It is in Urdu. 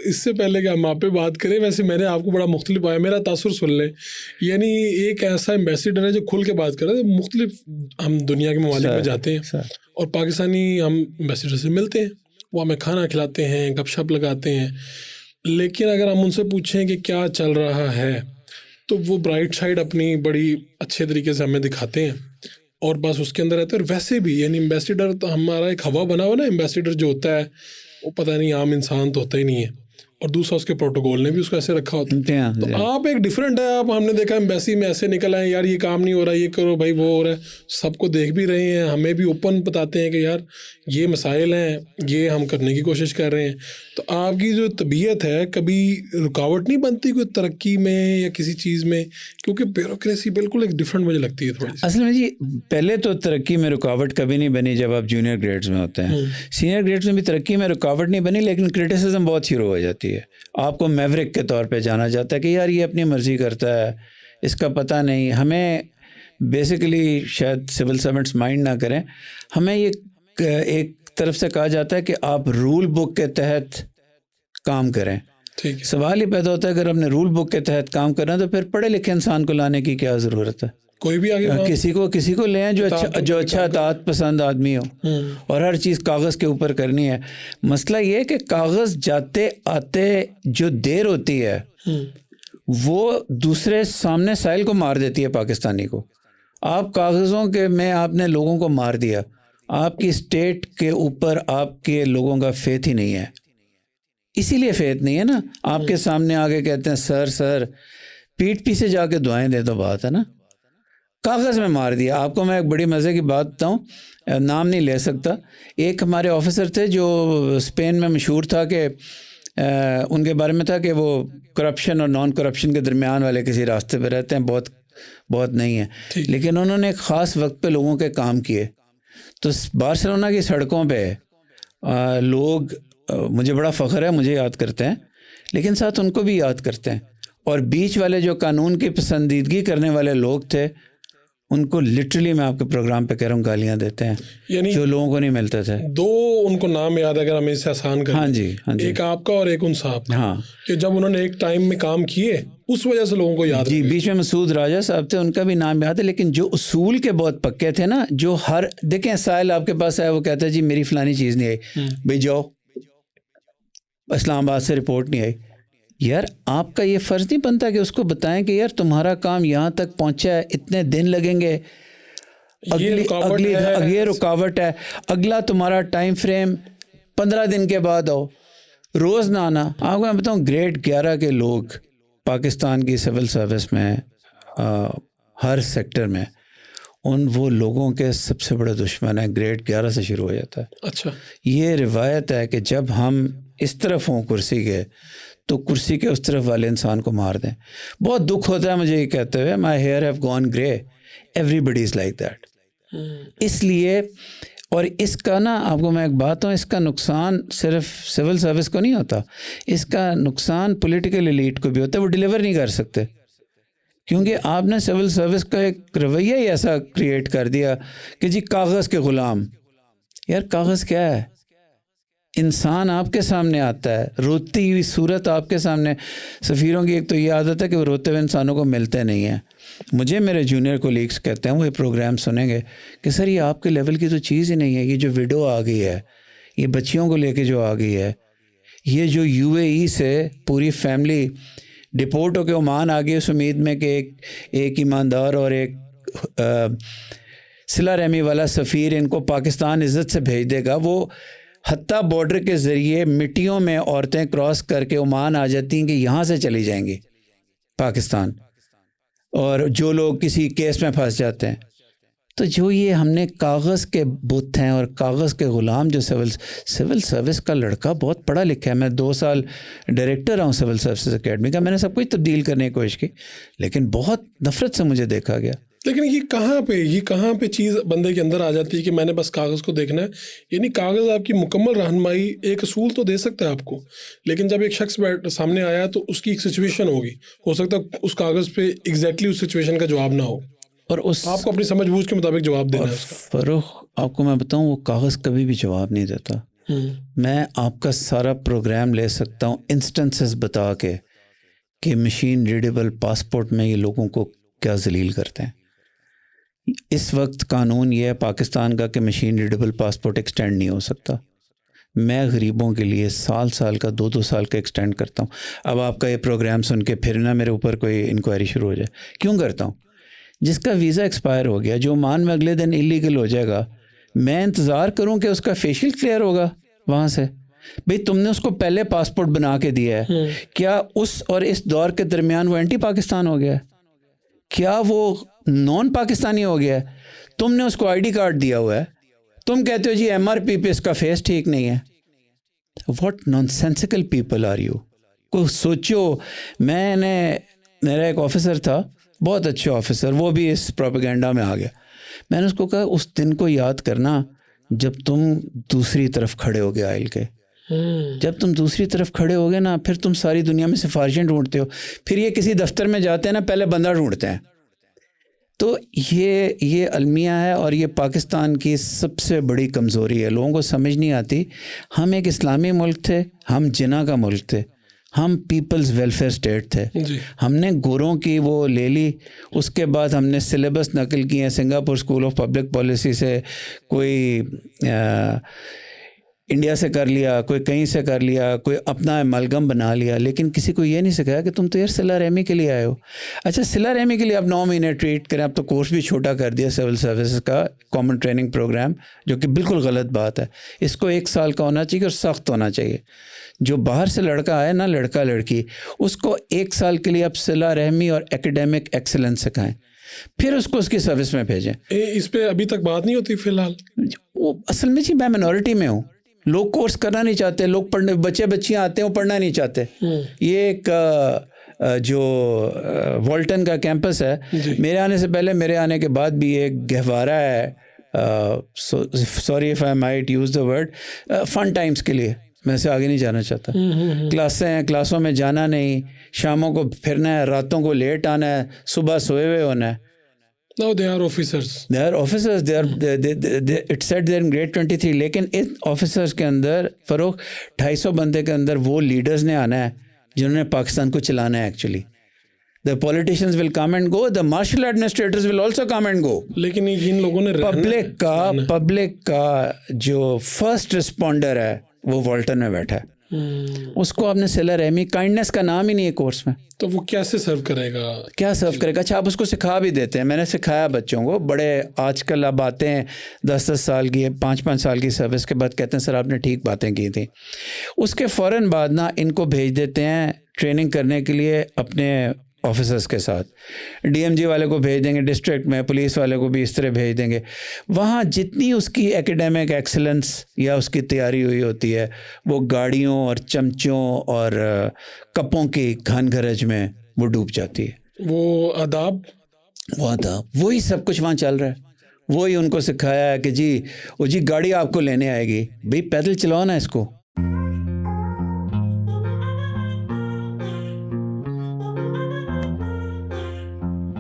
اس سے پہلے کہ ہم آپ پہ بات کریں، ویسے میں نے آپ کو بڑا مختلف پایا، میرا تاثر سن لیں. یعنی ایک ایسا ایمبیسیڈر ہے جو کھل کے بات کر رہا ہے. مختلف ہم دنیا کے ممالک میں جاتے ہیں اور پاکستانی ہم ایمبیسیڈر سے ملتے ہیں، وہ ہمیں کھانا کھلاتے ہیں، گپ شپ لگاتے ہیں، لیکن اگر ہم ان سے پوچھیں کہ کیا چل رہا ہے تو وہ برائٹ سائڈ اپنی بڑی اچھے طریقے سے ہمیں دکھاتے ہیں اور بس اس کے اندر رہتے ہیں. اور ویسے بھی یعنی ایمبیسیڈر تو ہمارا ایک ہوا بنا ہوا نا، ایمبیسیڈر جو ہوتا ہے وہ پتہ نہیں عام انسان تو ہوتا ہی نہیں ہے، اور دوسرا اس کے پروٹوکول نے بھی اس کو ایسے رکھا ہوتا ہے. تو آپ ایک ڈفرینٹ ہے، آپ ہم نے دیکھا ایمبیسی میں ایسے نکل آئے، یار یہ کام نہیں ہو رہا، یہ کرو بھائی، وہ ہو رہا ہے، سب کو دیکھ بھی رہے ہیں، ہمیں بھی اوپن بتاتے ہیں کہ یار یہ مسائل ہیں، یہ ہم کرنے کی کوشش کر رہے ہیں. تو آپ کی جو طبیعت ہے کبھی رکاوٹ نہیں بنتی کوئی ترقی میں یا کسی چیز میں؟ کیونکہ بیوروکریسی بالکل ایک ڈفرینٹ مجھے لگتی ہے تھوڑی سی. اصل میں جی پہلے تو ترقی میں رکاوٹ کبھی نہیں بنی جب آپ جونیئر گریڈز میں ہوتے ہیں. سینئر گریڈز میں بھی ترقی میں رکاوٹ نہیں بنی، لیکن کرٹیسزم بہت شروع ہو جاتی ہے. آپ کو میوریک کے طور پہ جانا جاتا ہے کہ یار یہ اپنی مرضی کرتا ہے، اس کا پتہ نہیں. ہمیں بیسیکلی شاید سول سرونٹس مائنڈ نہ کریں، ہمیں یہ ایک طرف سے کہا جاتا ہے کہ آپ رول بک کے تحت کام کریں. سوال ہی پیدا ہوتا ہے اگر ہم نے رول بک کے تحت کام کرنا تو پھر پڑھے لکھے انسان کو لانے کی کیا ضرورت ہے؟ کوئی بھی آگے کسی کو لیں جو اچھا اطاعت پسند آدمی ہو اور ہر چیز کاغذ کے اوپر کرنی ہے. مسئلہ یہ ہے کہ کاغذ جاتے آتے جو دیر ہوتی ہے وہ دوسرے سامنے سائل کو مار دیتی ہے پاکستانی کو. آپ کاغذوں کے میں آپ نے لوگوں کو مار دیا، آپ کی اسٹیٹ کے اوپر آپ کے لوگوں کا فیتھ ہی نہیں ہے. اسی لیے فیتھ نہیں ہے نا، آپ کے سامنے آگے کہتے ہیں سر پیٹ پیچھے جا کے دعائیں دے تو بات ہے نا. کاغذ میں مار دیا. آپ کو میں ایک بڑی مزے کی بات بتاؤں، نام نہیں لے سکتا. ایک ہمارے آفیسر تھے جو اسپین میں مشہور تھا کہ ان کے بارے میں تھا کہ وہ کرپشن اور نان کرپشن کے درمیان والے کسی راستے پہ رہتے ہیں، بہت نہیں ہے، لیکن انہوں نے ایک خاص وقت پہ لوگوں کے کام کیے. تو بارسلونا کی سڑکوں پہ لوگ، مجھے بڑا فخر ہے، مجھے یاد کرتے ہیں لیکن ساتھ ان کو بھی یاد کرتے ہیں. اور بیچ والے جو قانون کی پسندیدگی کرنے والے لوگ تھے ان کو لٹرلی میں آپ کے پروگرام پہ کہہ رہا ہوں گالیاں دیتے ہیں، یعنی جو لوگوں کو نہیں ملتے تھے. دو ان کو نام یاد ہے اگر ہمیں اسے آسان کریں. ہاں جی ایک آپ کا اور ایک ان صاحب کا. ہاں، کہ جب انہوں نے ایک ٹائم میں کام کیے اس وجہ سے لوگوں کو یاد جی. بیچ میں مسعود راجہ صاحب تھے، ان کا بھی نام یاد ہے، لیکن جو اصول کے بہت پکے تھے نا، جو ہر دیکھیں سائل آپ کے پاس آیا وہ کہتا ہے جی میری فلانی چیز نہیں آئی، بھائی جاؤ اسلام آباد سے رپورٹ نہیں آئی. یار آپ کا یہ فرض نہیں بنتا کہ اس کو بتائیں کہ یار تمہارا کام یہاں تک پہنچا ہے، اتنے دن لگیں گے، یہ رکاوٹ ہے، اگلا تمہارا ٹائم فریم 15 دن کے بعد آؤ، روز نہ آنا. آپ کو میں بتاؤں گریڈ 11 کے لوگ پاکستان کی سول سروس میں ہر سیکٹر میں وہ لوگوں کے سب سے بڑے دشمن ہیں. گریڈ 11 سے شروع ہو جاتا ہے. اچھا، یہ روایت ہے کہ جب ہم اس طرف ہوں کرسی کے تو کرسی کے اس طرف والے انسان کو مار دیں. بہت دکھ ہوتا ہے مجھے یہ کہتے ہوئے، my hair have gone grey, everybody is like that. اس لیے اور اس کا نا آپ کو میں ایک بات ہوں، اس کا نقصان صرف سول سروس کو نہیں ہوتا، اس کا نقصان پولیٹیکل ایلیٹ کو بھی ہوتا ہے. وہ ڈیلیور نہیں کر سکتے کیونکہ آپ نے سول سروس کا ایک رویہ ہی ایسا کریٹ کر دیا کہ جی کاغذ کے غلام. یار کاغذ کیا ہے؟ انسان آپ کے سامنے آتا ہے، روتی ہوئی صورت آپ کے سامنے. سفیروں کی ایک تو یہ عادت ہے کہ وہ روتے ہوئے انسانوں کو ملتے نہیں ہیں. مجھے میرے جونیئر کولیگس کہتے ہیں، وہ یہ پروگرام سنیں گے کہ سر یہ آپ کے لیول کی تو چیز ہی نہیں ہے. یہ جو ویڈیو آ گئی ہے، یہ بچیوں کو لے کے جو آ گئی ہے، یہ جو UAE سے پوری فیملی ڈپورٹ ہو کے عمان آ گئی اس امید میں کہ ایک ایماندار اور ایک صلہ رحمی والا سفیر ان کو پاکستان عزت سے بھیج دے گا. وہ حتیٰ بارڈر کے ذریعے مٹیوں میں عورتیں کراس کر کے عمان آ جاتی ہیں کہ یہاں سے چلی جائیں گی پاکستان، اور جو لوگ کسی کیس میں پھنس جاتے ہیں. تو جو یہ ہم نے کاغذ کے بت ہیں اور کاغذ کے غلام، جو سول سروس کا لڑکا بہت پڑھا لکھا ہے، میں 2 سال ڈائریکٹر رہا ہوں سول سروسز اکیڈمی کا، میں نے سب کچھ تبدیل کرنے کی کوشش کی لیکن بہت نفرت سے مجھے دیکھا گیا. لیکن یہ کہاں پہ چیز بندے کے اندر آ جاتی ہے کہ میں نے بس کاغذ کو دیکھنا ہے؟ یعنی کاغذ آپ کی مکمل رہنمائی ایک اصول تو دے سکتا ہے آپ کو، لیکن جب ایک شخص سامنے آیا تو اس کی ایک سچویشن ہوگی، ہو سکتا ہے اس کاغذ پہ ایگزیکٹلی اس سچویشن کا جواب نہ ہو اور آپ کو اپنی سمجھ بوجھ کے مطابق جواب دینا ہے اس کا. فروخ آپ کو میں بتاؤں وہ کاغذ کبھی بھی جواب نہیں دیتا. میں آپ کا سارا پروگرام لے سکتا ہوں انسٹنسز بتا کے کہ مشین ریڈیبل پاسپورٹ میں یہ لوگوں کو کیا ذلیل کرتے ہیں. اس وقت قانون یہ ہے پاکستان کا کہ مشین ریڈیبل پاسپورٹ ایکسٹینڈ نہیں ہو سکتا. میں غریبوں کے لیے سال کا 2 سال کا ایکسٹینڈ کرتا ہوں. اب آپ کا یہ پروگرام سن کے پھر نہ میرے اوپر کوئی انکوائری شروع ہو جائے. کیوں کرتا ہوں؟ جس کا ویزا ایکسپائر ہو گیا، جو عمان میں اگلے دن انلیگل ہو جائے گا، میں انتظار کروں کہ اس کا فیشیل کلیئر ہوگا وہاں سے. بھئی تم نے اس کو پہلے پاسپورٹ بنا کے دیا ہے، کیا اس اور اس دور کے درمیان وہ اینٹی پاکستان ہو گیا ہے؟ کیا وہ نان پاکستانی ہو گیا ہے؟ تم نے اس کو آئی ڈی کارڈ دیا ہوا ہے، تم کہتے ہو جی ایم آر پی پہ اس کا فیس ٹھیک نہیں ہے. What nonsensical people are you. کو سوچو. میرا ایک آفیسر تھا، بہت اچھا آفیسر، وہ بھی اس پروپیگنڈا میں آ گیا. میں نے اس کو کہا اس دن کو یاد کرنا جب تم دوسری طرف کھڑے ہو گئے آئل کے. جب تم دوسری طرف کھڑے ہو گئے نا، پھر تم ساری دنیا میں سفارشیں ڈھونڈتے ہو. پھر یہ کسی دفتر میں جاتے ہیں نا، پہلے بندہ ڈھونڈتے ہیں. تو یہ المیہ ہے، اور یہ پاکستان کی سب سے بڑی کمزوری ہے. لوگوں کو سمجھ نہیں آتی. ہم ایک اسلامی ملک تھے، ہم جناح کا ملک تھے، ہم پیپلز ویلفیئر اسٹیٹ تھے. ہم نے گوروں کی وہ لے لی، اس کے بعد ہم نے سلیبس نقل کیے Singapore school of public policy سے، کوئی انڈیا سے کر لیا، کوئی کہیں سے کر لیا، کوئی اپنا امالگم بنا لیا. لیکن کسی کو یہ نہیں سکھایا کہ تم تو یار صلہ رحمی کے لیے آئے ہو. اچھا صلہ رحمی کے لیے آپ 9 مہینے ٹریٹ کریں. اب تو کورس بھی چھوٹا کر دیا سول سروسز کا کامن ٹریننگ پروگرام، جو کہ بالکل غلط بات ہے. اس کو 1 سال کا ہونا چاہیے اور سخت ہونا چاہیے. جو باہر سے لڑکا آئے نا، لڑکا لڑکی، اس کو 1 سال کے لیے اب صلہ رحمی اور ایکیڈیمک ایکسلنس سکھائیں، پھر اس کو اس کی سروس میں بھیجیں. اس پہ ابھی تک بات نہیں ہوتی فی الحال. وہ اصل میں جی میں منورٹی میں ہوں. لوگ کورس کرنا نہیں چاہتے، لوگ پڑھنے، بچیاں آتے ہیں وہ پڑھنا نہیں چاہتے. یہ ایک جو والٹن کا کیمپس ہے، میرے آنے سے پہلے، میرے آنے کے بعد بھی ایک گہوارہ ہے. Sorry if I might use the word, fun Times کے لیے. میں سے آگے نہیں جانا چاہتا. کلاسیں ہیں، کلاسوں میں جانا نہیں، شاموں کو پھرنا ہے، راتوں کو لیٹ آنا ہے، صبح سوئے ہوئے ہونا ہے. No, they are officers. They are officers. It said they're in grade 23. لیکن ان آفیسرز کے اندر فروغ 250 بندے کے اندر وہ لیڈرز نے آنا ہے جنہوں نے پاکستان کو چلانا ہے. Actually the politicians will come and go, the martial administrators will also come and go. لیکن ان لوگوں نے پبلک کا جو فرسٹ رسپونڈر ہے وہ والٹن میں بیٹھا ہے. اس کو آپ نے صلہ رحمی، کائنڈنس کا نام ہی نہیں ہے کورس میں. تو وہ کیسے سرو کرے گا؟ کیا سرو کرے گا؟ اچھا آپ اس کو سکھا بھی دیتے ہیں. میں نے سکھایا بچوں کو. بڑے آج کل اب آتے ہیں 10 سال کی، 5 سال کی سروس کے بعد کہتے ہیں سر آپ نے ٹھیک باتیں کی تھیں. اس کے فوراً بعد نا ان کو بھیج دیتے ہیں ٹریننگ کرنے کے لیے اپنے آفیسرز کے ساتھ. ڈی ایم جی والے کو بھیج دیں گے ڈسٹرکٹ میں، پولیس والے کو بھی اس طرح بھیج دیں گے. وہاں جتنی اس کی ایکیڈیمک ایکسلنس یا اس کی تیاری ہوئی ہوتی ہے، وہ گاڑیوں اور چمچوں اور کپوں کی گھن گھرج میں وہ ڈوب جاتی ہے. وہ آداب وہی سب کچھ وہاں چل رہا ہے. وہی ان کو سکھایا ہے کہ جی گاڑی آپ کو لینے آئے گی. بھئی پیدل چلاؤ نا اس کو.